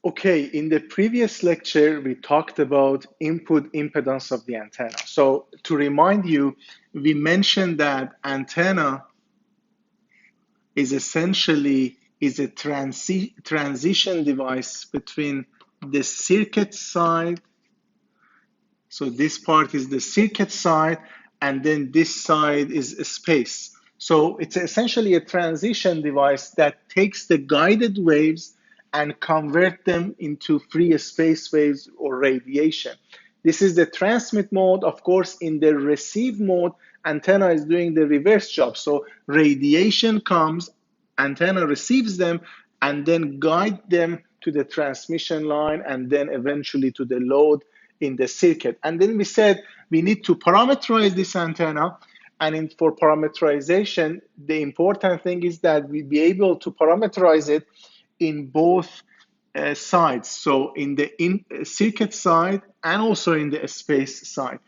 Okay, in the previous lecture, we talked about input impedance of the antenna. So to remind you, we mentioned that antenna is essentially a transition device between the circuit side. So this part is the circuit side, and then this side is a space. So it's essentially a transition device that takes the guided waves and convert them into free space waves or radiation. This is the transmit mode. Of course, in the receive mode, antenna is doing the reverse job. So radiation comes, antenna receives them, and then guide them to the transmission line and then eventually to the load in the circuit. And then we said we need to parameterize this antenna. And for parameterization, the important thing is that we be able to parameterize it in both sides. So in the circuit side and also in the space side.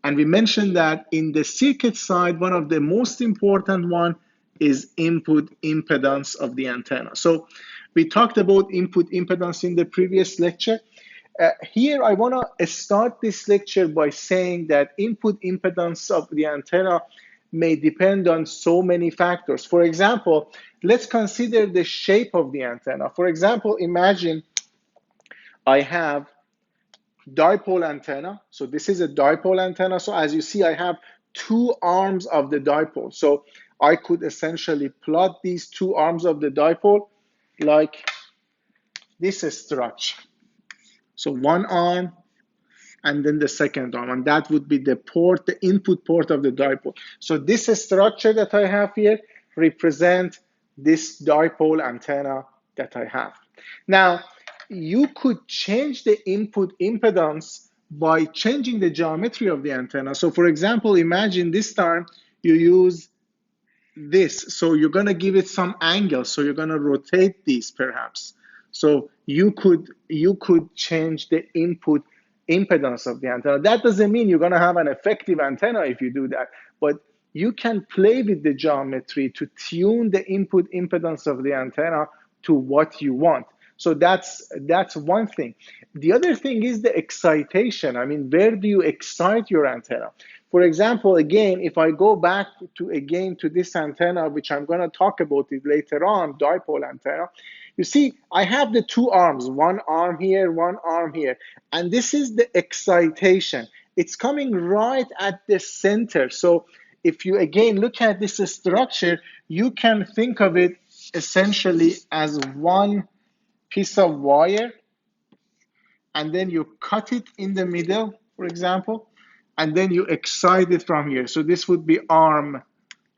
And we mentioned that in the circuit side, one of the most important one is input impedance of the antenna. So we talked about input impedance in the previous lecture. Here, I want to start this lecture by saying that input impedance of the antenna may depend on so many factors. For example, let's consider the shape of the antenna. For example, imagine I have dipole antenna. So this is a dipole antenna. So as you see, I have two arms of the dipole. So I could essentially plot these two arms of the dipole like this structure. So one arm and then the second arm, and that would be the port, the input port of the dipole. So this structure that I have here represents this dipole antenna that I have. Now, you could change the input impedance by changing the geometry of the antenna. So for example, imagine this time you use this. So you're going to give it some angle. So you're going to rotate these perhaps. So you could change the input impedance of the antenna. That doesn't mean you're going to have an effective antenna if you do that, but you can play with the geometry to tune the input impedance of the antenna to what you want. So that's one thing. The other thing is the excitation. I mean, where do you excite your antenna? For example, again, if I go back to this antenna, which I'm going to talk about it later on, dipole antenna, you see, I have the two arms, one arm here, one arm here, and this is the excitation. It's coming right at the center. So if you again look at this structure, you can think of it essentially as one piece of wire, and then you cut it in the middle, for example, and then you excite it from here. So this would be arm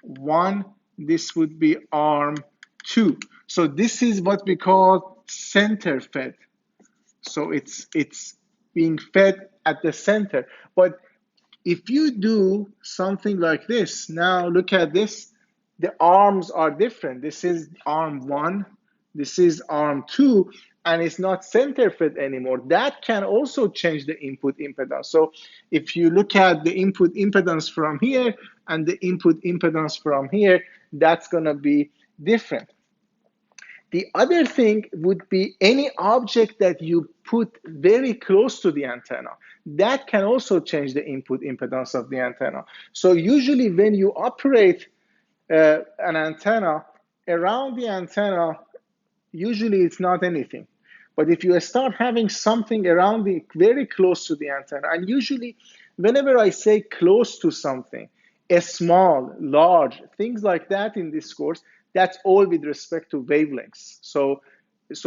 1, this would be arm 2. So this is what we call center fed. So it's being fed at the center. But if you do something like this, now look at this, the arms are different. This is arm 1, this is arm 2, and it's not center fed anymore. That can also change the input impedance. So if you look at the input impedance from here and the input impedance from here, that's going to be different. The other thing would be any object that you put very close to the antenna. That can also change the input impedance of the antenna. So usually when you operate an antenna, around the antenna, usually it's not anything. But if you start having something around the very close to the antenna, and usually whenever I say close to something, a small, large, things like that in this course, that's all with respect to wavelengths. So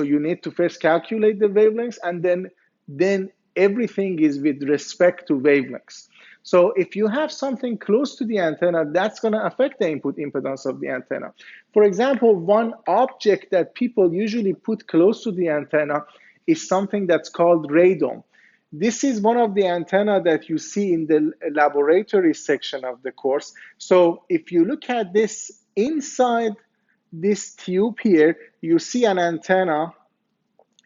you need to first calculate the wavelengths, and then everything is with respect to wavelengths. So if you have something close to the antenna, that's going to affect the input impedance of the antenna. For example, one object that people usually put close to the antenna is something that's called radome. This is one of the antenna that you see in the laboratory section of the course. So if you look at this inside this tube here, you see an antenna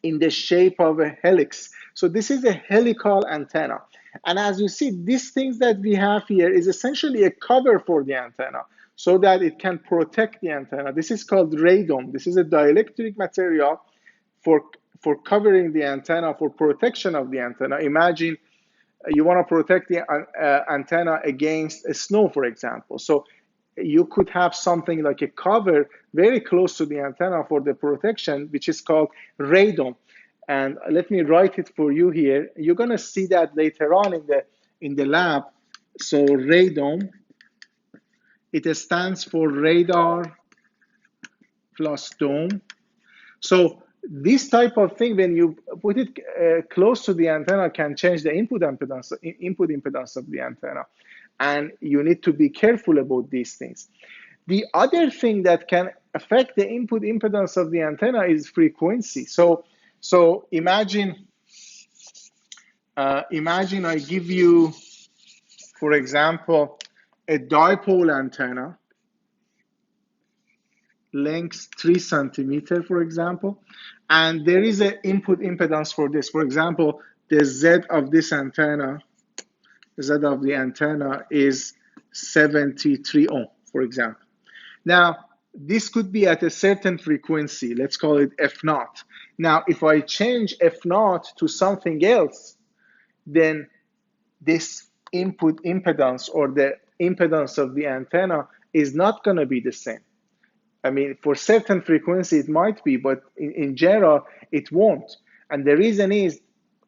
in the shape of a helix. So this is a helical antenna. And as you see, these things that we have here is essentially a cover for the antenna so that it can protect the antenna. This is called radome. This is a dielectric material for covering the antenna, for protection of the antenna. Imagine you want to protect the antenna against snow, for example. So you could have something like a cover very close to the antenna for the protection, which is called radome. And let me write it for you here. You're going to see that later on in the lab. So radome, it stands for radar plus dome. So this type of thing, when you put it close to the antenna, can change the input impedance of the antenna. And you need to be careful about these things. The other thing that can affect the input impedance of the antenna is frequency. So imagine I give you, for example, a dipole antenna, length 3 centimeter, for example, and there is an input impedance for this. For example, the Z of this antenna, Z of the antenna is 73 ohm, for example. Now, this could be at a certain frequency. Let's call it F naught. Now, if I change F naught to something else, then this input impedance or the impedance of the antenna is not going to be the same. I mean, for certain frequency it might be, but in general it won't. And the reason is,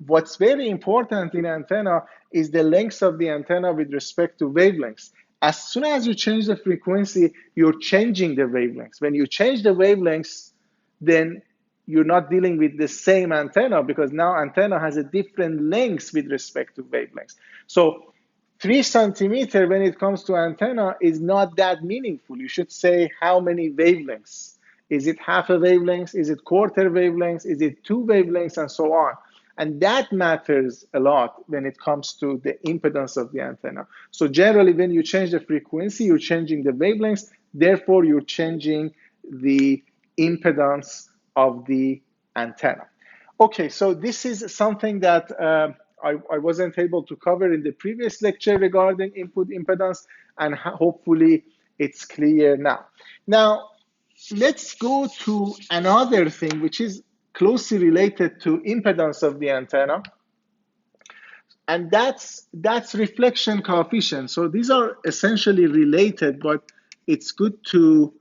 what's very important in antenna is the length of the antenna with respect to wavelengths. As soon as you change the frequency, you're changing the wavelengths. When you change the wavelengths, then you're not dealing with the same antenna, because now antenna has a different length with respect to wavelengths. So 3 centimeter when it comes to antenna is not that meaningful. You should say how many wavelengths. Is it half a wavelength? Is it quarter wavelengths? Is it 2 wavelengths, and so on? And that matters a lot when it comes to the impedance of the antenna. So generally, when you change the frequency, you're changing the wavelengths. Therefore, you're changing the impedance of the antenna. Okay, so this is something that I wasn't able to cover in the previous lecture regarding input impedance, and hopefully it's clear now. Now, let's go to another thing which is closely related to impedance of the antenna, and that's reflection coefficient. So these are essentially related, but it's good to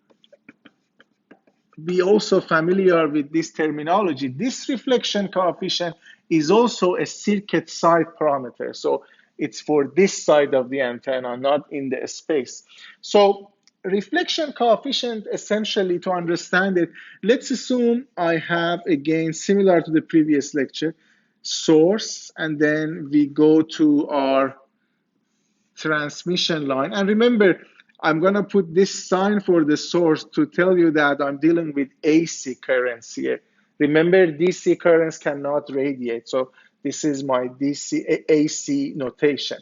be also familiar with this terminology. This reflection coefficient is also a circuit side parameter. So it's for this side of the antenna, not in the space. So reflection coefficient, essentially, to understand it, let's assume I have, again, similar to the previous lecture, source, and then we go to our transmission line. And remember, I'm going to put this sign for the source to tell you that I'm dealing with AC currents here. Remember, DC currents cannot radiate. So this is my AC notation.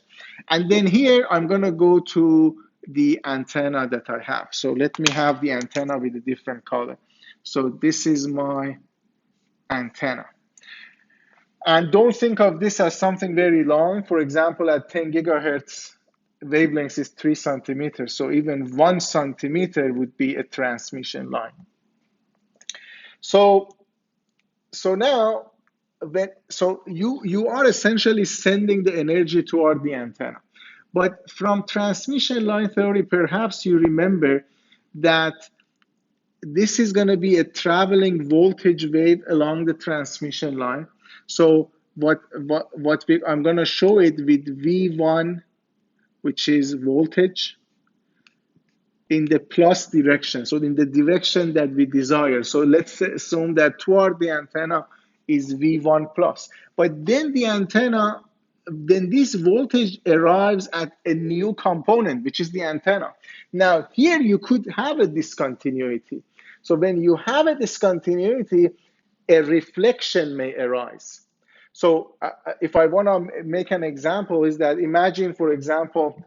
And then here, I'm going to go to the antenna that I have. So let me have the antenna with a different color. So this is my antenna. And don't think of this as something very long. For example, at 10 gigahertz, wavelength is 3 centimeters. So even 1 centimeter would be a transmission line. So now, you are essentially sending the energy toward the antenna. But from transmission line theory, perhaps you remember that this is going to be a traveling voltage wave along the transmission line. So I'm going to show it with V1, which is voltage, in the plus direction, so in the direction that we desire. So let's assume that toward the antenna is V1 plus. But then then this voltage arrives at a new component, which is the antenna. Now, here you could have a discontinuity. So when you have a discontinuity, a reflection may arise. So if I want to make an example, is that imagine, for example,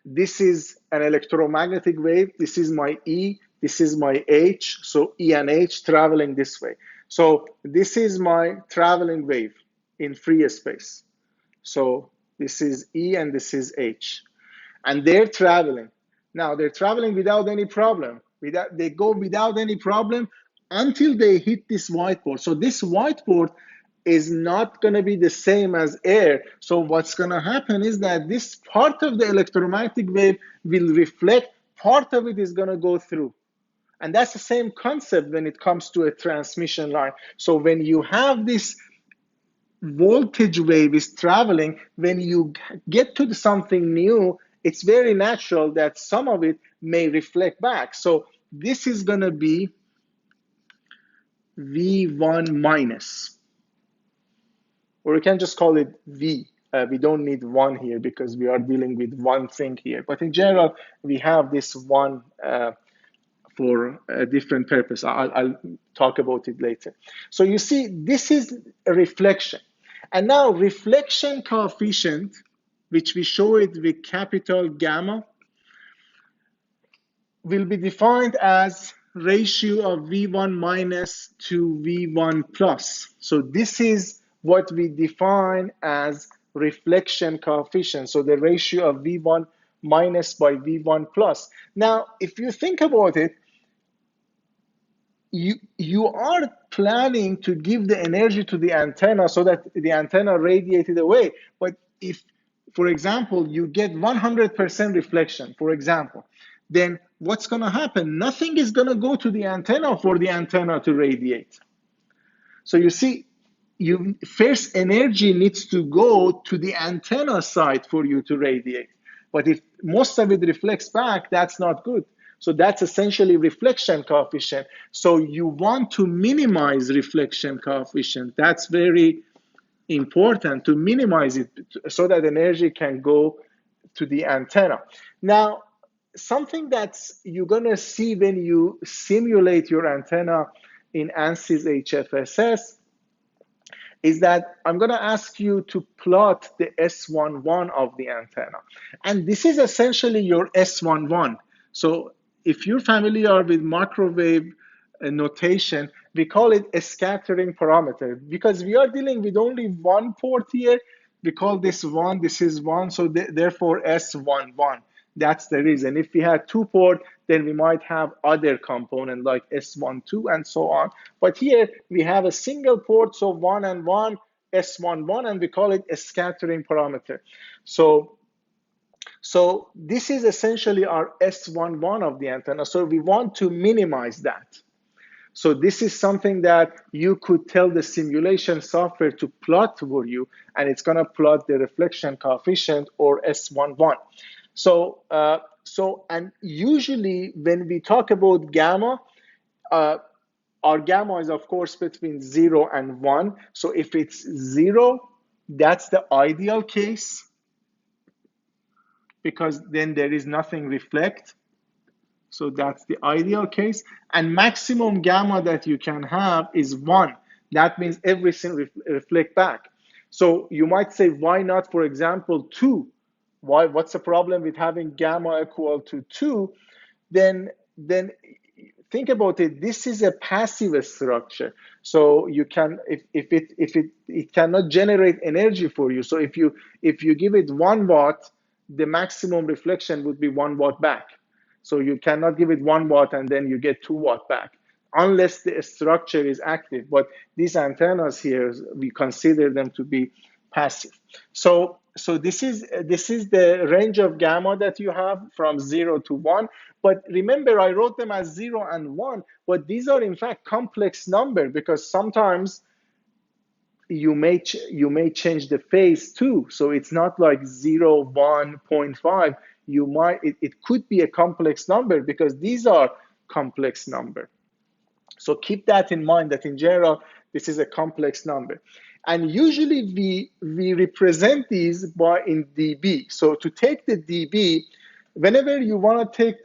this is an electromagnetic wave. This is my E. This is my H. So E and H traveling this way. So this is my traveling wave in free space. So this is E and this is H. And they're traveling. Now, they're traveling without any problem. They go without any problem until they hit this white port. So this white port is not going to be the same as air. So what's going to happen is that this part of the electromagnetic wave will reflect, part of it is going to go through. And that's the same concept when it comes to a transmission line. So when you have this voltage wave is traveling, when you get to something new, it's very natural that some of it may reflect back. So this is going to be V1 minus, or we can just call it V. We don't need one here because we are dealing with one thing here. But in general, we have this one for a different purpose. I'll talk about it later. So you see, this is a reflection. And now reflection coefficient, which we show it with capital gamma, will be defined as ratio of V1 minus to V1 plus. So this is what we define as reflection coefficient. So the ratio of V1 minus by V1 plus. Now, if you think about it, you are planning to give the energy to the antenna so that the antenna radiated away. But if, for example, you get 100% reflection, for example, then what's going to happen? Nothing is going to go to the antenna for the antenna to radiate. So you see, first energy needs to go to the antenna side for you to radiate. But if most of it reflects back, that's not good. So that's essentially reflection coefficient. So you want to minimize reflection coefficient. That's very important, to minimize it so that energy can go to the antenna. Now, something that's you're going to see when you simulate your antenna in ANSYS HFSS is that I'm going to ask you to plot the S11 of the antenna. And this is essentially your S11. So if you're familiar with microwave notation, we call it a scattering parameter because we are dealing with only one port here. We call this one, this is one, so therefore S11. That's the reason. If we had two port, then we might have other component like S12 and so on. But here we have a single port, so 1 and 1, S11, and we call it a scattering parameter. So this is essentially our S11 of the antenna. So we want to minimize that. So this is something that you could tell the simulation software to plot for you, and it's going to plot the reflection coefficient, or S11. So, and usually when we talk about gamma, our gamma is of course between 0 and 1. So if it's 0, that's the ideal case, because then there is nothing reflect. So that's the ideal case. And maximum gamma that you can have is 1. That means everything reflect back. So you might say, why not, for example, 2? What's the problem with having gamma equal to 2? Then think about it. This is a passive structure. So you can, if it cannot generate energy for you. So if you give it 1 watt, the maximum reflection would be 1 watt back. So you cannot give it 1 watt and then you get 2 watt back, unless the structure is active. But these antennas here, we consider them to be passive. So this is the range of gamma that you have from 0 to 1. But remember, I wrote them as 0 and 1, but these are in fact complex number, because sometimes you may change the phase too. So it's not like 0, 1, 0.5. It could be a complex number, because these are complex number. So keep that in mind, that in general, this is a complex number. And usually we represent these in dB. So to take the dB, whenever you want to take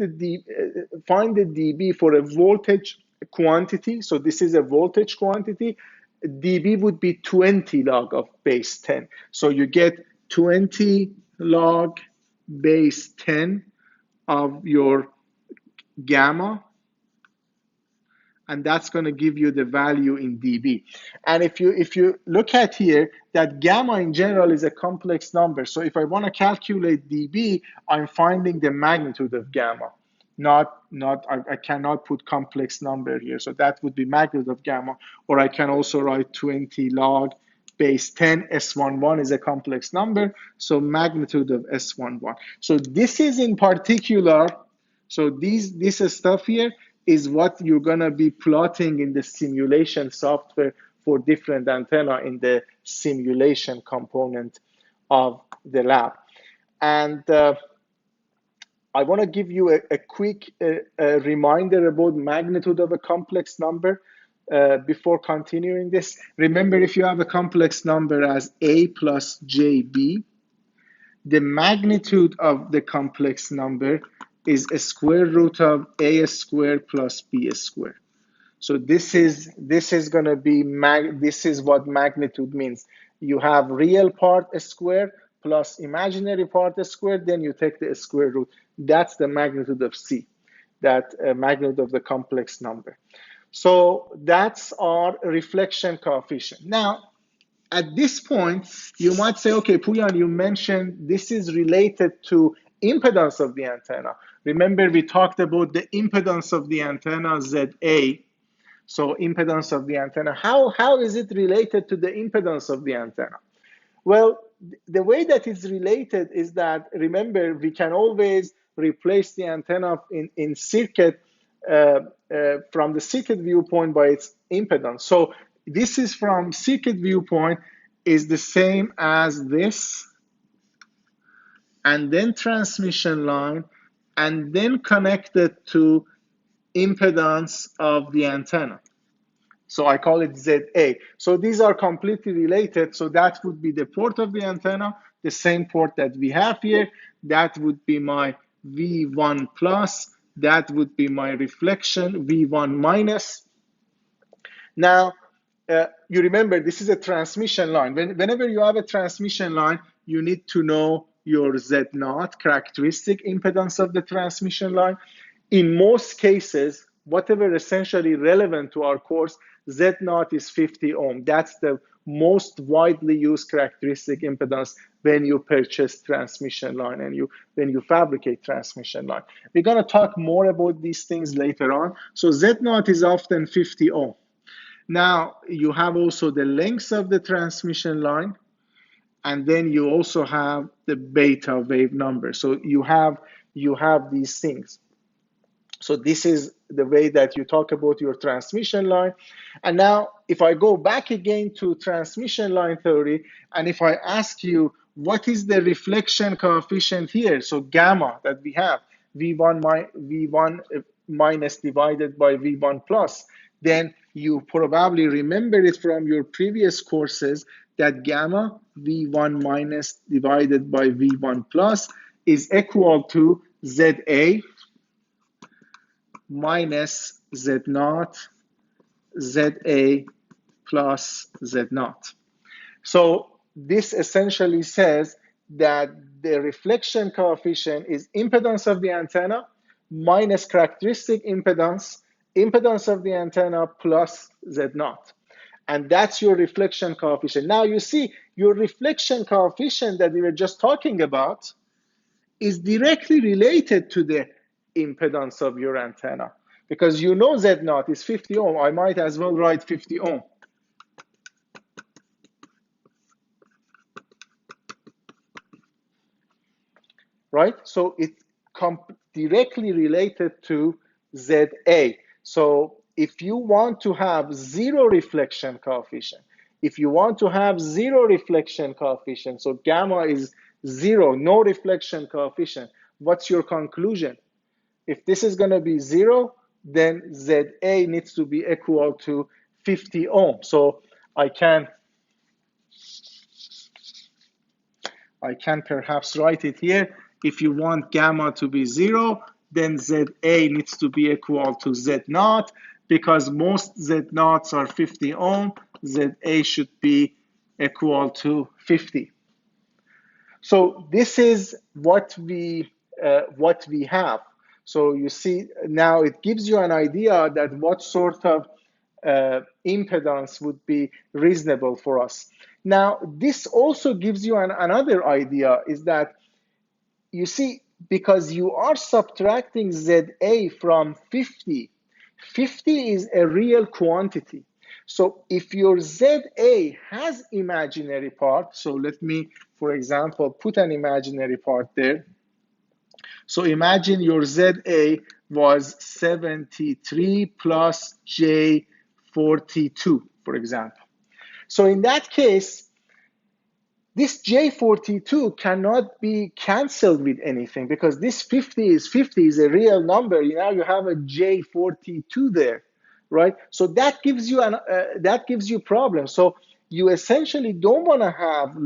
find the dB for a voltage quantity, so this is a voltage quantity, dB would be 20 log of base 10. So you get 20 log base 10 of your gamma, and that's going to give you the value in dB. And if you look at here, that gamma in general is a complex number. So if I want to calculate dB, I'm finding the magnitude of gamma. I cannot put complex number here. So that would be magnitude of gamma, or I can also write 20 log base 10. S11 is a complex number, so magnitude of S11. So this is in particular, so this stuff here is what you're gonna be plotting in the simulation software for different antenna in the simulation component of the lab. And I want to give you a quick reminder about magnitude of a complex number before continuing this. Remember, if you have a complex number as a plus jb, the magnitude of the complex number is a square root of a squared plus b squared. So this is going to be this is what magnitude means. You have real part squared plus imaginary part squared, then you take the square root. That's the magnitude of C, that magnitude of the complex number. So that's our reflection coefficient. Now, at this point, you might say, okay, Puyan, you mentioned this is related to impedance of the antenna. Remember, we talked about the impedance of the antenna, ZA. So impedance of the antenna, how is it related to the impedance of the antenna? Well, the way that it's related is that, remember, we can always replace the antenna in circuit from the circuit viewpoint by its impedance. So this is from circuit viewpoint is the same as this, and then transmission line, and then connected to impedance of the antenna. So I call it ZA. So these are completely related. So that would be the port of the antenna, the same port that we have here. That would be my V1 plus. That would be my reflection, V1 minus. Now, you remember this is a transmission line. Whenever you have a transmission line, you need to know your Z0, characteristic impedance of the transmission line. In most cases, whatever essentially relevant to our course, Z0 is 50 ohm. That's the most widely used characteristic impedance when you purchase transmission line and when you fabricate transmission line. We're going to talk more about these things later on. So Z0 is often 50 ohm. Now, you have also the length of the transmission line, and then you also have the beta wave number. So you have these things. So this is the way that you talk about your transmission line. And now, if I go back again to transmission line theory, and if I ask you, what is the reflection coefficient here? So gamma that we have, V1 minus divided by V1 plus, then you probably remember it from your previous courses that gamma, V1 minus divided by V1 plus, is equal to ZA minus Z0, ZA plus Z0. So this essentially says that the reflection coefficient is impedance of the antenna minus characteristic impedance, impedance of the antenna plus Z0. And that's your reflection coefficient. Now you see, your reflection coefficient that we were just talking about is directly related to the impedance of your antenna, because you know Z0 is 50 ohm. I might as well write 50 ohm. Right? So it's directly related to ZA. So if you want to have zero reflection coefficient, so gamma is 0, no reflection coefficient, what's your conclusion? If this is going to be 0, then ZA needs to be equal to 50 ohm. So I can perhaps write it here. If you want gamma to be 0, then ZA needs to be equal to Z0, because most Z0s are 50 ohm. ZA should be equal to 50. So this is what we have. So you see, now it gives you an idea that what sort of impedance would be reasonable for us. Now, this also gives you another idea, is that, you see, because you are subtracting ZA from 50. 50 is a real quantity. So if your ZA has imaginary part, so let me, for example, put an imaginary part there. So imagine your ZA was 73 plus J42, for example. So in that case, this J42 cannot be canceled with anything because this 50 is a real number. Now you have a J42 there, right? So that gives you problem. So you essentially don't want to have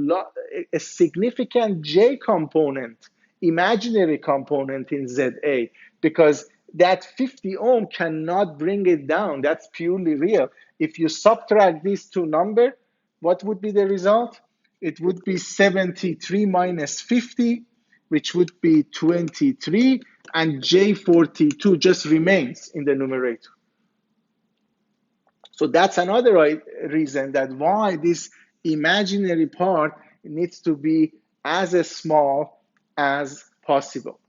a significant J component, imaginary component in ZA, because that 50 ohm cannot bring it down. That's purely real. If you subtract these two numbers, what would be the result? It would be 73 minus 50, which would be 23, and J42 just remains in the numerator. So that's another reason that why this imaginary part needs to be as small as possible.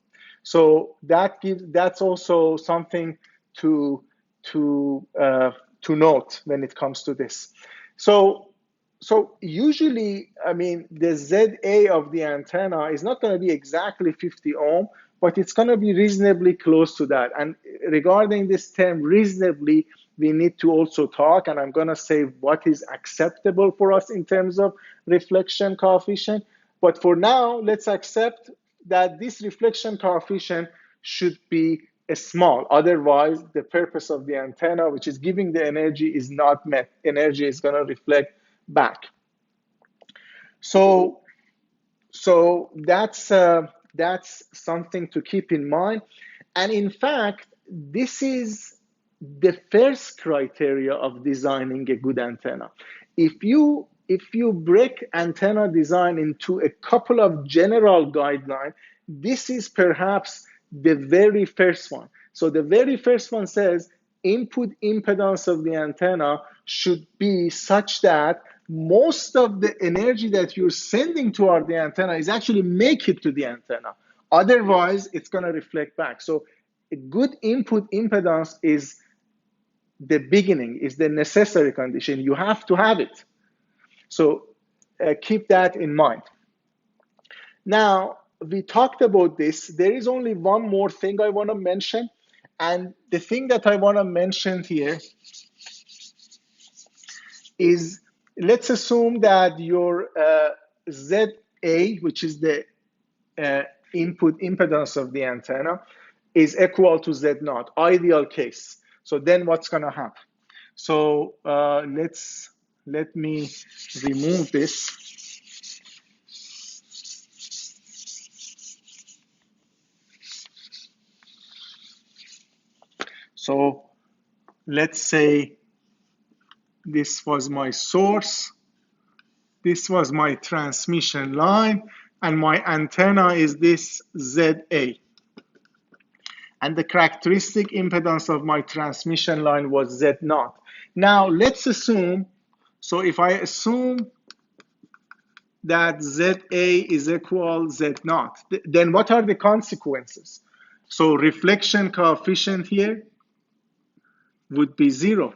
So that's also something to note when it comes to this. So usually, I mean, the ZA of the antenna is not going to be exactly 50 ohm, but it's going to be reasonably close to that. And regarding this term reasonably, we need to also talk, and I'm going to say what is acceptable for us in terms of reflection coefficient. But for now, let's accept that this reflection coefficient should be small. Otherwise, the purpose of the antenna, which is giving the energy, is not met. Energy is going to reflect back. So that's something to keep in mind. And in fact, this is the first criteria of designing a good antenna. If you break antenna design into a couple of general guidelines, this is perhaps the very first one. So the very first one says input impedance of the antenna should be such that most of the energy that you're sending toward the antenna is actually make it to the antenna. Otherwise, it's going to reflect back. So a good input impedance is the beginning, is the necessary condition. You have to have it. So keep that in mind. Now, we talked about this. There is only one more thing I want to mention. And the thing that I want to mention here is, let's assume that your ZA, which is the input impedance of the antenna, is equal to Z0, ideal case. So then what's going to happen? So let me remove this. So let's say this was my source, this was my transmission line, and my antenna is this ZA. And the characteristic impedance of my transmission line was Z0. Now let's assume, so if I assume that ZA is equal Z0, then what are the consequences? So reflection coefficient here would be 0,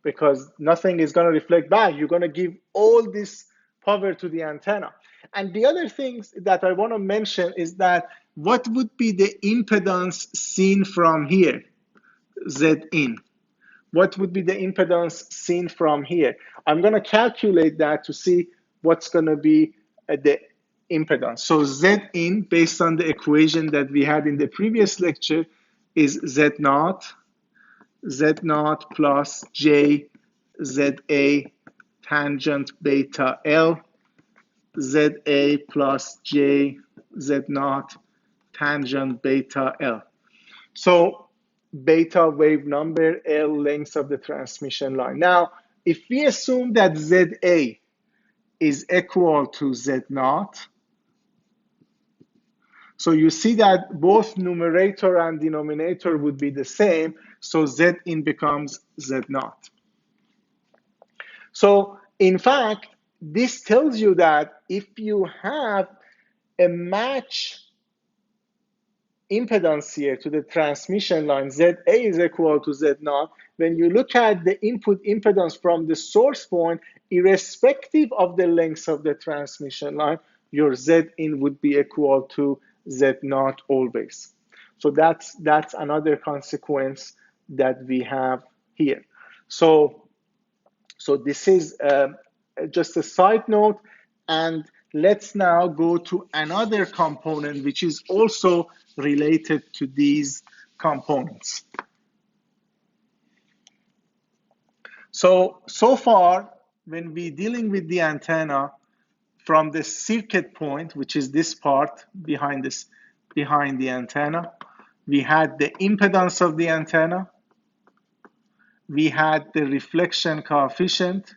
because nothing is going to reflect back. You're going to give all this power to the antenna. And the other things that I want to mention is that what would be the impedance seen from here, Zin? What would be the impedance seen from here? I'm going to calculate that to see what's going to be the impedance. So Zin, based on the equation that we had in the previous lecture, is Z0 plus J ZA tangent beta L, ZA plus J Z0 tangent beta L. So beta wave number, L length of the transmission line. Now, if we assume that ZA is equal to Z0, so you see that both numerator and denominator would be the same, so Zin becomes Z0. So in fact, this tells you that if you have a match impedance here to the transmission line, ZA is equal to Z0, when you look at the input impedance from the source point, irrespective of the length of the transmission line, your Zin would be equal to Z0 always. So that's another consequence that we have here. So this is just a side note, and let's now go to another component which is also related to these components. So far, when we're dealing with the antenna from the circuit point, which is this part behind the antenna, we had the impedance of the antenna, we had the reflection coefficient,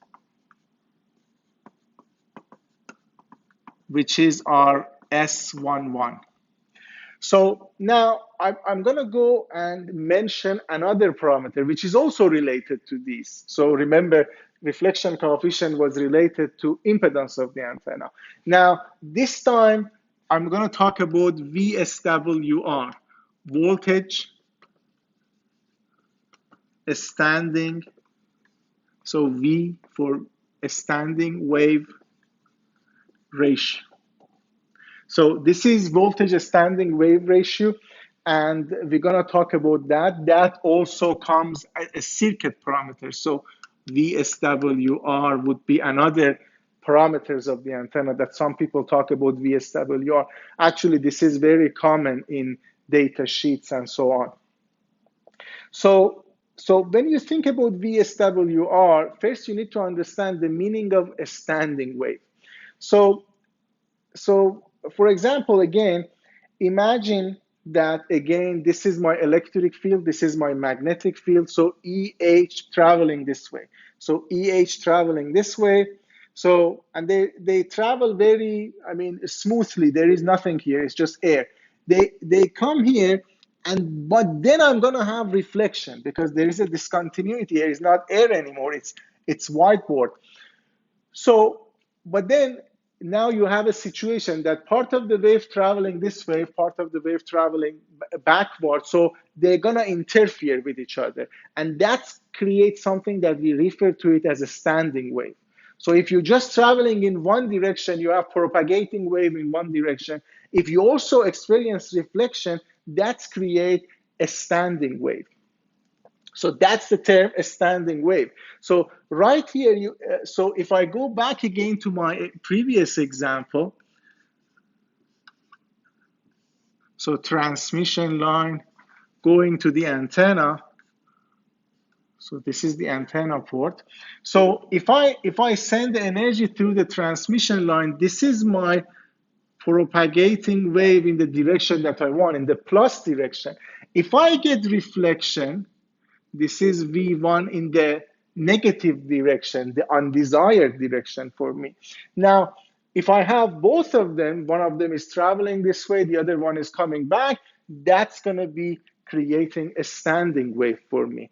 which is our S11. So now I'm going to go and mention another parameter which is also related to these. So remember, reflection coefficient was related to impedance of the antenna. Now this time I'm going to talk about VSWR, voltage standing. So V for a standing wave ratio. So this is voltage standing wave ratio, and we're going to talk about that. That also comes as a circuit parameter. So VSWR would be another parameters of the antenna that some people talk about VSWR. Actually, this is very common in data sheets and so on. So when you think about VSWR, first you need to understand the meaning of a standing wave. So for example, again, imagine that, again, this is my electric field, this is my magnetic field, so EH traveling this way. So EH traveling this way. So, and they travel very, smoothly. There is nothing here, it's just air. They come here, but then I'm gonna have reflection because there is a discontinuity here. It's not air anymore, it's whiteboard. So, but then now you have a situation that part of the wave traveling this way, part of the wave traveling backward, so they're gonna interfere with each other. And that creates something that we refer to it as a standing wave. So if you're just traveling in one direction, you have propagating wave in one direction. If you also experience reflection, that's create a standing wave. So that's the term, a standing wave. So right here, so if I go back again to my previous example, so transmission line going to the antenna. So this is the antenna port. So if I send the energy through the transmission line, this is my propagating wave in the direction that I want, in the plus direction. If I get reflection, this is V1 in the negative direction, the undesired direction for me. Now, if I have both of them, one of them is traveling this way, the other one is coming back, that's going to be creating a standing wave for me.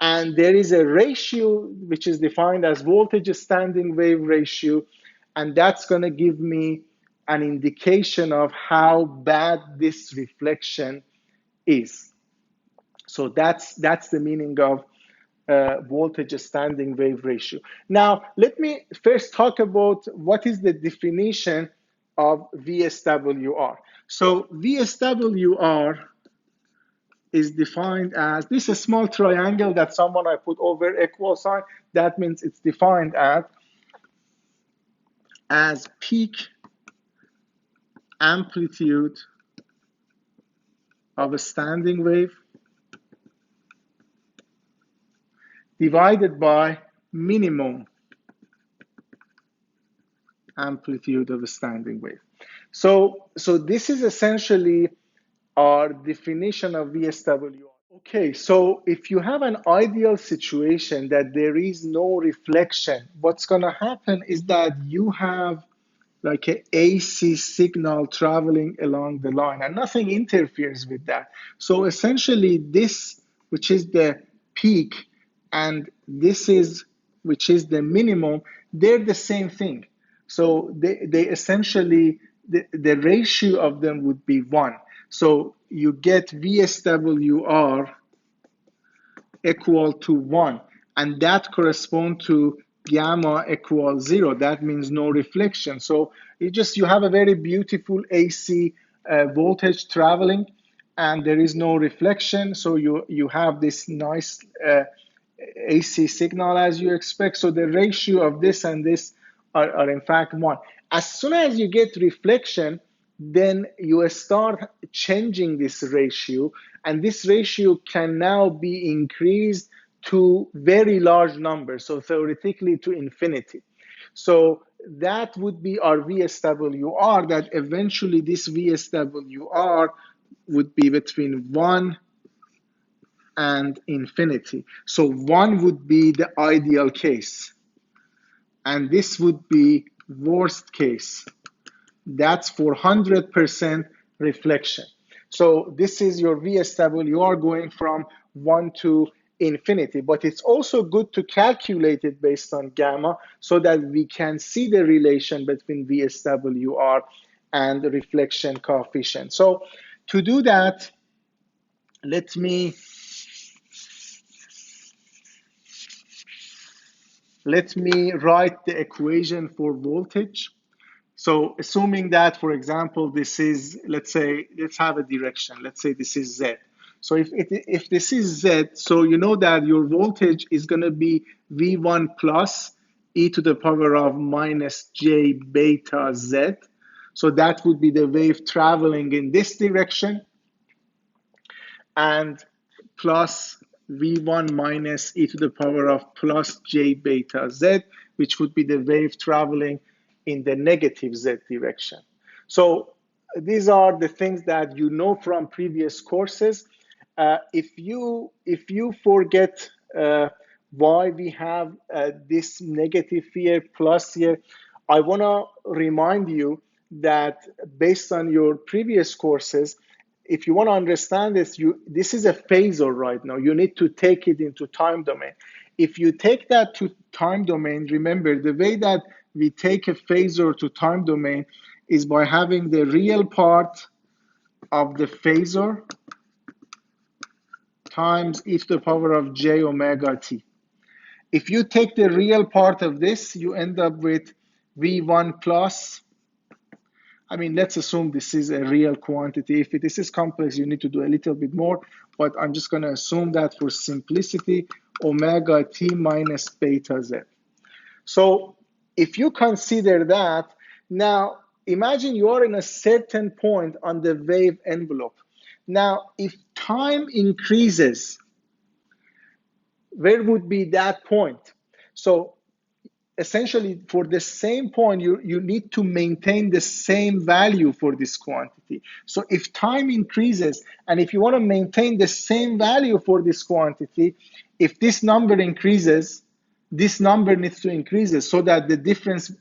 And there is a ratio which is defined as voltage standing wave ratio, and that's going to give me an indication of how bad this reflection is. So that's the meaning of voltage standing wave ratio. Now, let me first talk about what is the definition of VSWR. So VSWR is defined as, this is a small triangle that someone I put over equal sign. That means it's defined as peak amplitude of a standing wave divided by minimum amplitude of a standing wave. So this is essentially our definition of VSWR. Okay, so if you have an ideal situation that there is no reflection, what's going to happen is that you have like an AC signal traveling along the line and nothing interferes with that. So essentially this, which is the peak, and this is, which is the minimum, they're the same thing. So they essentially, the ratio of them would be 1. So you get VSWR equal to 1, and that corresponds to gamma equals 0. That means no reflection. So you have a very beautiful AC voltage traveling, and there is no reflection. So you have this nice AC signal as you expect. So the ratio of this and this are in fact 1. As soon as you get reflection, then you start changing this ratio, and this ratio can now be increased to very large numbers, so theoretically to infinity. So that would be our VSWR, that eventually this VSWR would be between 1 and infinity. So 1 would be the ideal case, and this would be worst case. That's for 100% reflection. So this is your VSWR going from 1 to infinity, but it's also good to calculate it based on gamma so that we can see the relation between VSWR and the reflection coefficient. So to do that, let me write the equation for voltage. So assuming that, for example, this is, let's have a direction. Let's say this is Z. So if this is Z, so you know that your voltage is going to be V1 plus e to the power of minus j beta Z. So that would be the wave traveling in this direction, and plus V1 minus e to the power of plus j beta Z, which would be the wave traveling in the negative Z direction. So these are the things that you know from previous courses. If you forget why we have this negative here, plus here, I want to remind you that based on your previous courses, if you want to understand this, this is a phasor right now. You need to take it into time domain. If you take that to time domain, remember the way that we take a phasor to time domain is by having the real part of the phasor times e to the power of j omega t. If you take the real part of this, you end up with V1 plus, I mean, let's assume this is a real quantity. If this is complex, you need to do a little bit more, but I'm just going to assume that for simplicity, omega t minus beta z. So if you consider that, now imagine you are in a certain point on the wave envelope. Now, if time increases, where would be that point? So essentially, for the same point, you need to maintain the same value for this quantity. So if time increases, and if you want to maintain the same value for this quantity, if this number increases, this number needs to increase so that the difference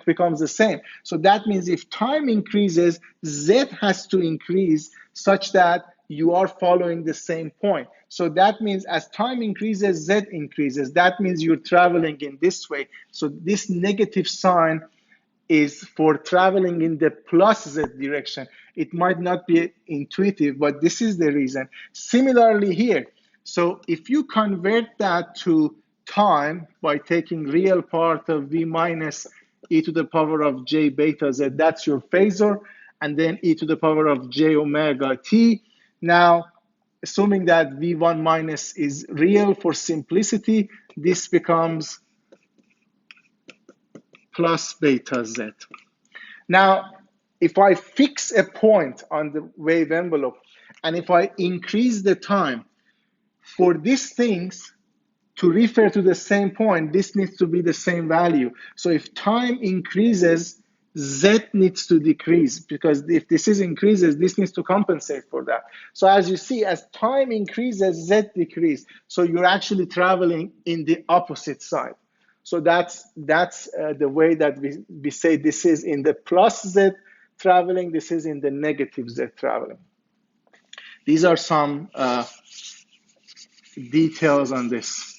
becomes the same. So that means if time increases, Z has to increase such that you are following the same point. So that means as time increases, Z increases. That means you're traveling in this way. So this negative sign is for traveling in the plus Z direction. It might not be intuitive, but this is the reason. Similarly here, so if you convert that to time by taking real part of V minus e to the power of j beta z, that's your phasor, and then e to the power of j omega t. Now, assuming that V1 minus is real for simplicity, this becomes plus beta z. Now, if I fix a point on the wave envelope, and if I increase the time for these things to refer to the same point, this needs to be the same value. So if time increases, Z needs to decrease, because if this is increases, this needs to compensate for that. So as you see, as time increases, Z decreases. So you're actually traveling in the opposite side. So that's the way that we say this is in the plus Z traveling, this is in the negative Z traveling. These are some details on this.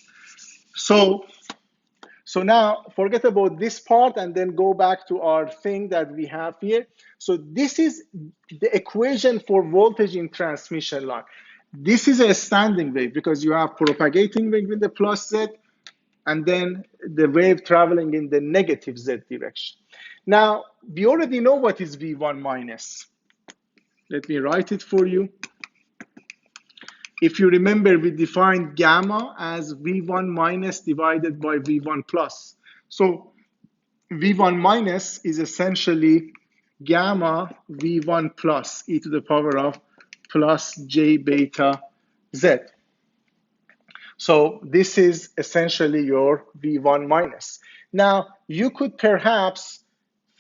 So So now forget about this part and then go back to our thing that we have here. So this is the equation for voltage in transmission line. This is a standing wave because you have propagating wave in the plus Z and then the wave traveling in the negative Z direction. Now, we already know what is V1 minus. Let me write it for you. If you remember, we defined gamma as V1 minus divided by V1 plus. So V1 minus is essentially gamma V1 plus e to the power of plus j beta Z. So this is essentially your V1 minus. Now, you could perhaps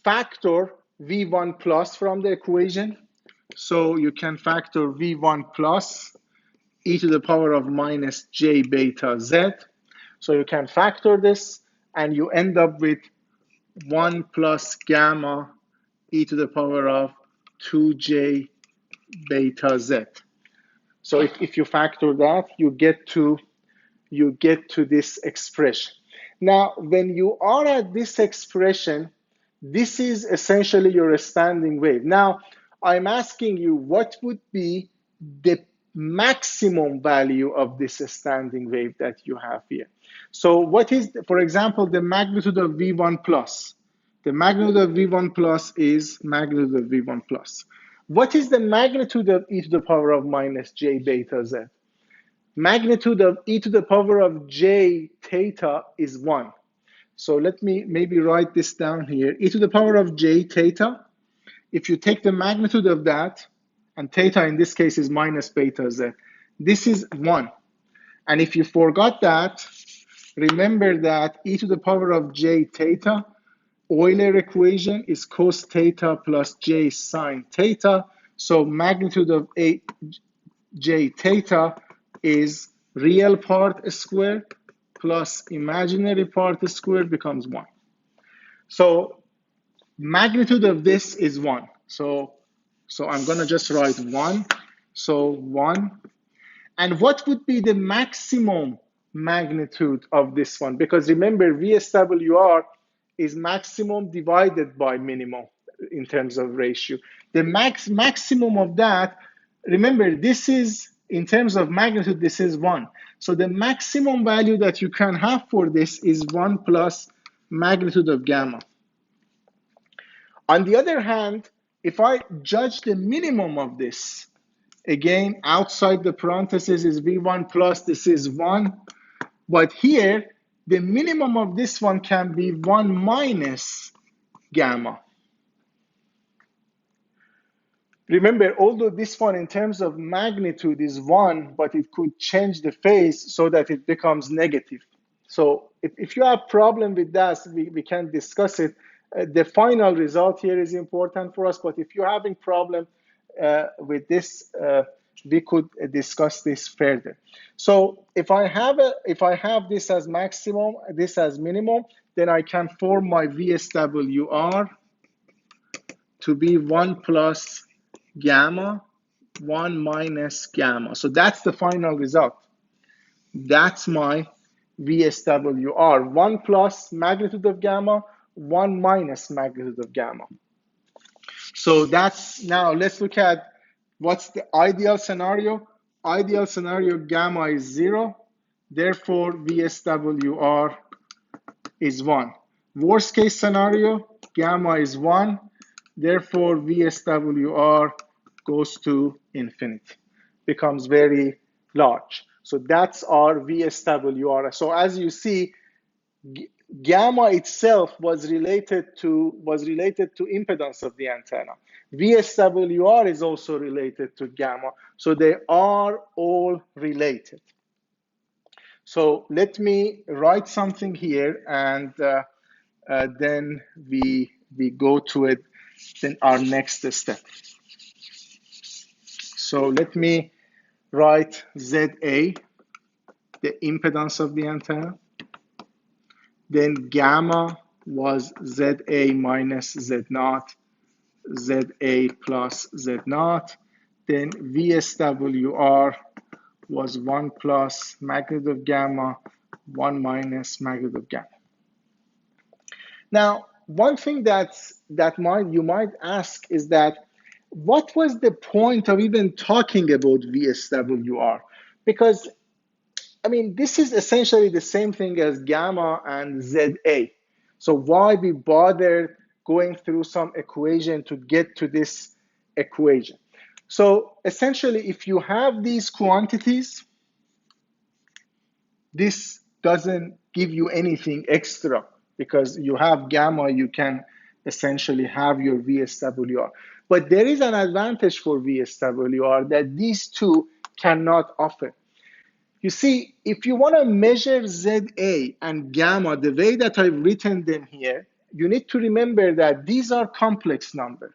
factor V1 plus from the equation. So you can factor V1 plus e to the power of minus j beta Z. So you can factor this and you end up with 1 plus gamma e to the power of 2j beta Z. So if you factor that, you get to this expression. Now, when you are at this expression, this is essentially your standing wave. Now, I'm asking you, what would be the maximum value of this standing wave that you have here? So what is, for example, the magnitude of V1 plus? The magnitude of V1 plus is magnitude of V1 plus. What is the magnitude of e to the power of minus j beta Z? Magnitude of e to the power of j theta is 1. So let me maybe write this down here. E to the power of j theta, if you take the magnitude of that, and theta in this case is minus beta Z, this is 1. And if you forgot that, remember that e to the power of j theta, Euler equation is cos theta plus j sine theta. So magnitude of j theta is real part squared plus imaginary part squared becomes 1. So magnitude of this is 1. So I'm going to just write 1. So 1. And what would be the maximum magnitude of this one? Because remember, VSWR is maximum divided by minimum in terms of ratio. The maximum of that, remember, this is, in terms of magnitude, this is 1. So the maximum value that you can have for this is 1 plus magnitude of gamma. On the other hand, if I judge the minimum of this, again, outside the parentheses is V1 plus, this is 1. But here, the minimum of this one can be 1 minus gamma. Remember, although this one in terms of magnitude is 1, but it could change the phase so that it becomes negative. So if you have problem with that, we can discuss it. The final result here is important for us, but if you're having problem with this, we could discuss this further. So if I have this as maximum, this as minimum, then I can form my VSWR to be 1 plus gamma, 1 minus gamma. So that's the final result. That's my VSWR, 1 plus magnitude of gamma, 1 minus magnitude of gamma. So that's, now let's look at what's the ideal scenario. Ideal scenario, gamma is 0. Therefore, VSWR is 1. Worst case scenario, gamma is 1. Therefore, VSWR goes to infinity, becomes very large. So that's our VSWR. So as you see, gamma itself was related to impedance of the antenna. VSWR is also related to gamma. So they are all related. So let me write something here, and then we go to it. Then our next step. So let me write ZA, the impedance of the antenna. Then gamma was ZA minus Z naught, ZA plus Z naught. Then VSWR was 1 plus magnitude of gamma, 1 minus magnitude of gamma. Now, one thing you might ask is that what was the point of even talking about VSWR? Because I mean, this is essentially the same thing as gamma and ZA. So why we bother going through some equation to get to this equation? So essentially, if you have these quantities, this doesn't give you anything extra because you have gamma, you can essentially have your VSWR. But there is an advantage for VSWR that these two cannot offer. You see, if you want to measure ZA and gamma the way that I've written them here, you need to remember that these are complex numbers.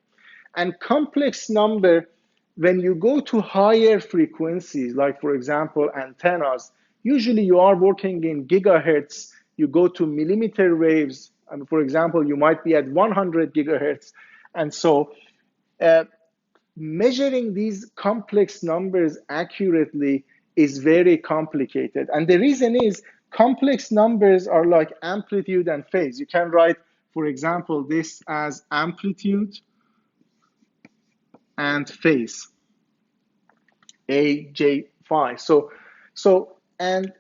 And complex number, when you go to higher frequencies, like for example, antennas, usually you are working in gigahertz, you go to millimeter waves, and for example, you might be at 100 gigahertz. And so uh, measuring these complex numbers accurately is very complicated. And the reason is complex numbers are like amplitude and phase. You can write, for example, this as amplitude and phase, A, J, phi. And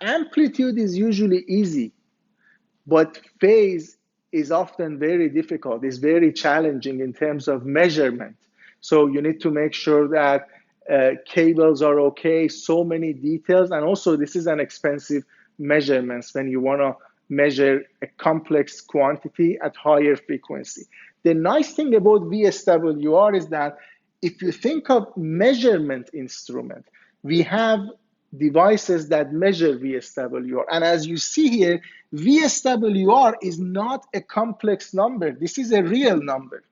amplitude is usually easy, but phase is often very difficult. It's very challenging in terms of measurement. So you need to make sure that cables are okay, so many details. And also this is an expensive measurements when you want to measure a complex quantity at higher frequency. The nice thing about VSWR is that if you think of measurement instrument, we have devices that measure VSWR. And as you see here, VSWR is not a complex number. This is a real number.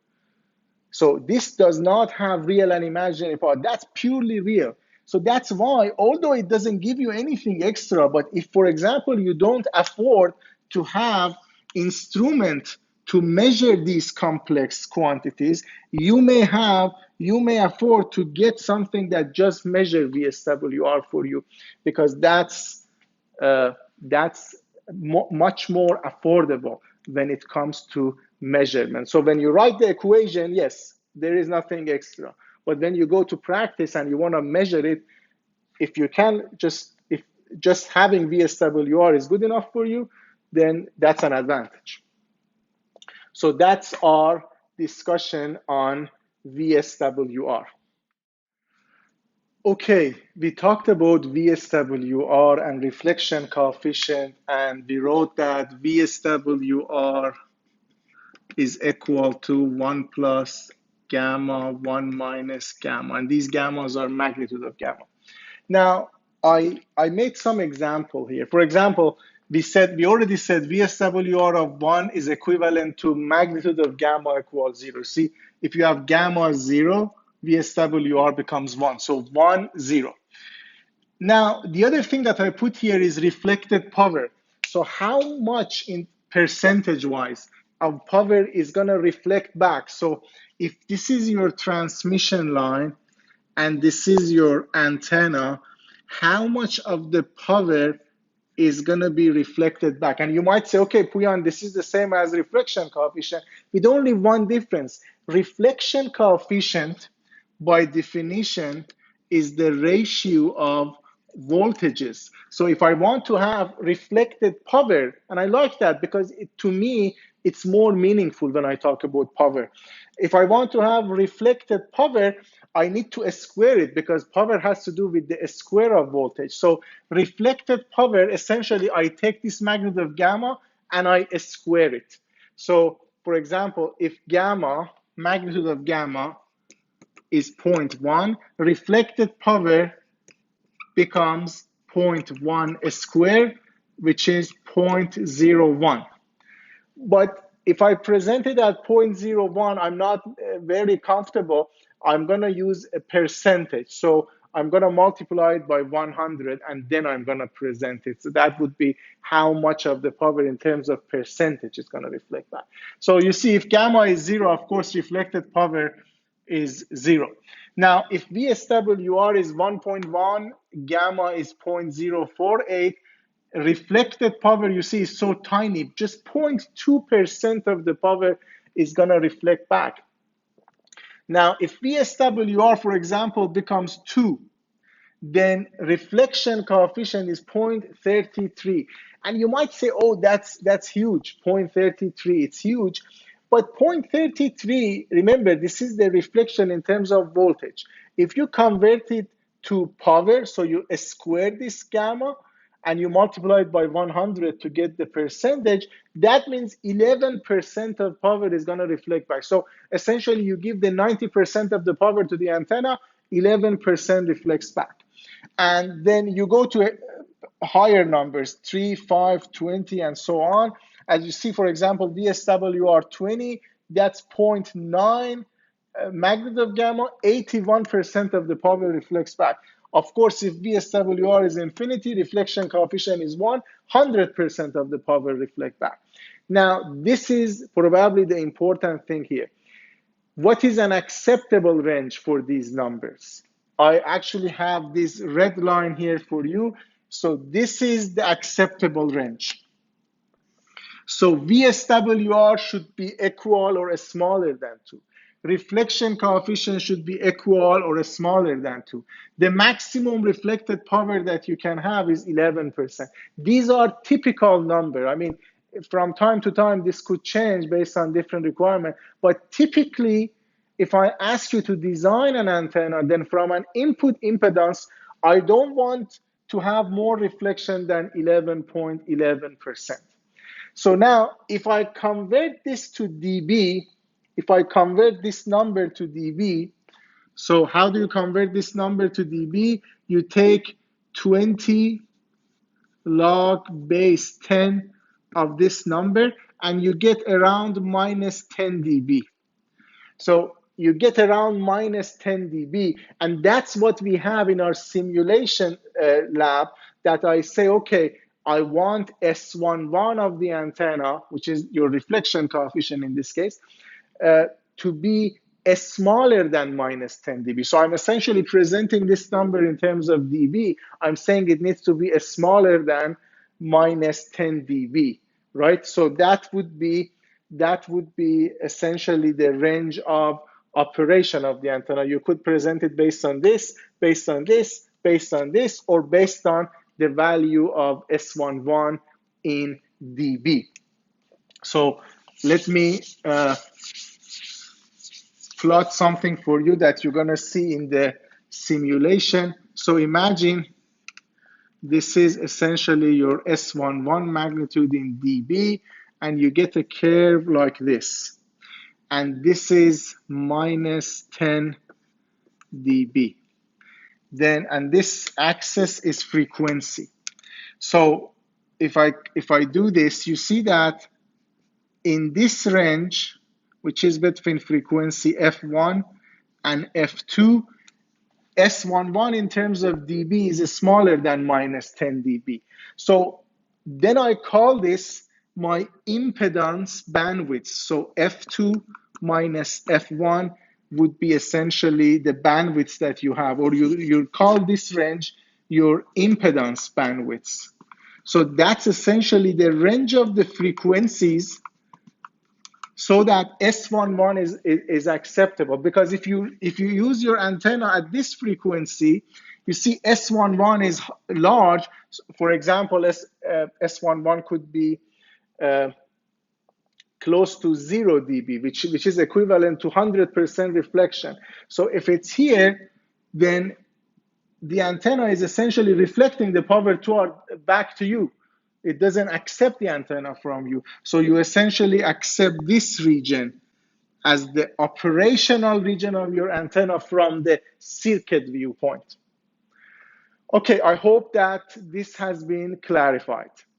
So this does not have real and imaginary part. That's purely real. So that's why, although it doesn't give you anything extra, but if, for example, you don't afford to have instrument to measure these complex quantities, you may afford to get something that just measure VSWR for you, because that's much more affordable when it comes to measurement. So when you write the equation, yes, there is nothing extra. But when you go to practice and you want to measure it, if you can if just having VSWR is good enough for you, then that's an advantage. So that's our discussion on VSWR. Okay, we talked about VSWR and reflection coefficient, and we wrote that VSWR is equal to 1 plus gamma, 1 minus gamma, and these gammas are magnitude of gamma. Now, I made some example here. For example, we already said VSWR of 1 is equivalent to magnitude of gamma equals 0. See, if you have gamma 0, VSWR becomes 1. So 1, 0. Now, the other thing that I put here is reflected power. So how much in percentage-wise of power is going to reflect back? So if this is your transmission line and this is your antenna, how much of the power is going to be reflected back? And you might say, okay, Puyan, this is the same as reflection coefficient with only one difference. Reflection coefficient, by definition, is the ratio of voltages. So if I want to have reflected power, and I like that because to me, it's more meaningful when I talk about power. If I want to have reflected power, I need to square it because power has to do with the square of voltage. So reflected power, essentially, I take this magnitude of gamma and I square it. So for example, if gamma, magnitude of gamma is 0.1, reflected power becomes 0.1 squared, which is 0.01. But if I present it at 0.01, I'm not very comfortable. I'm going to use a percentage. So I'm going to multiply it by 100, and then I'm going to present it. So that would be how much of the power in terms of percentage is going to reflect back. So you see, if gamma is 0, of course, reflected power is 0. Now, if VSWR is 1.1, gamma is 0.048, reflected power, you see, is so tiny. Just 0.2% of the power is going to reflect back. Now, if VSWR, for example, becomes 2, then reflection coefficient is 0.33. And you might say, oh, that's huge, 0.33, it's huge. But 0.33, remember, this is the reflection in terms of voltage. If you convert it to power, so you square this gamma, and you multiply it by 100 to get the percentage, that means 11% of power is going to reflect back. So essentially, you give the 90% of the power to the antenna, 11% reflects back. And then you go to higher numbers, 3, 5, 20, and so on. As you see, for example, VSWR 20, that's 0.9 magnitude of gamma, 81% of the power reflects back. Of course, if VSWR is infinity, reflection coefficient is 1, 100% of the power reflect back. Now, this is probably the important thing here. What is an acceptable range for these numbers? I actually have this red line here for you. So this is the acceptable range. So VSWR should be equal or smaller than 2. Reflection coefficient should be equal or smaller than 2. The maximum reflected power that you can have is 11%. These are typical numbers. I mean, from time to time, this could change based on different requirements. But typically, if I ask you to design an antenna, then from an input impedance, I don't want to have more reflection than 11.11%. So now, if I convert this to dB, if I convert this number to dB, so how do you convert this number to dB? You take 20 log base 10 of this number, and you get around minus 10 dB. So you get around minus 10 dB, and that's what we have in our simulation lab, that I say, okay, I want S11 of the antenna, which is your reflection coefficient in this case, to be smaller than minus 10 dB. So I'm essentially presenting this number in terms of dB. I'm saying it needs to be smaller than minus 10 dB, right? So that would be essentially the range of operation of the antenna. You could present it based on this, based on this, based on this, or based on the value of S11 in dB. So let me plot something for you that you're going to see in the simulation. So imagine this is essentially your S11 magnitude in dB, and you get a curve like this. And this is minus 10 dB. Then, and this axis is frequency. So if I do this, you see that in this range, which is between frequency F1 and F2, S11 in terms of dB is smaller than minus 10 dB. So then I call this my impedance bandwidth. So F2 minus F1 would be essentially the bandwidth that you have, or you call this range your impedance bandwidth. So that's essentially the range of the frequencies, so that S11 is acceptable. Because if you use your antenna at this frequency, you see S11 is large. For example, S11 could be close to 0 dB, which is equivalent to 100% reflection. So if it's here, then the antenna is essentially reflecting the power back to you. It doesn't accept the antenna from you. So you essentially accept this region as the operational region of your antenna from the circuit viewpoint. Okay, I hope that this has been clarified.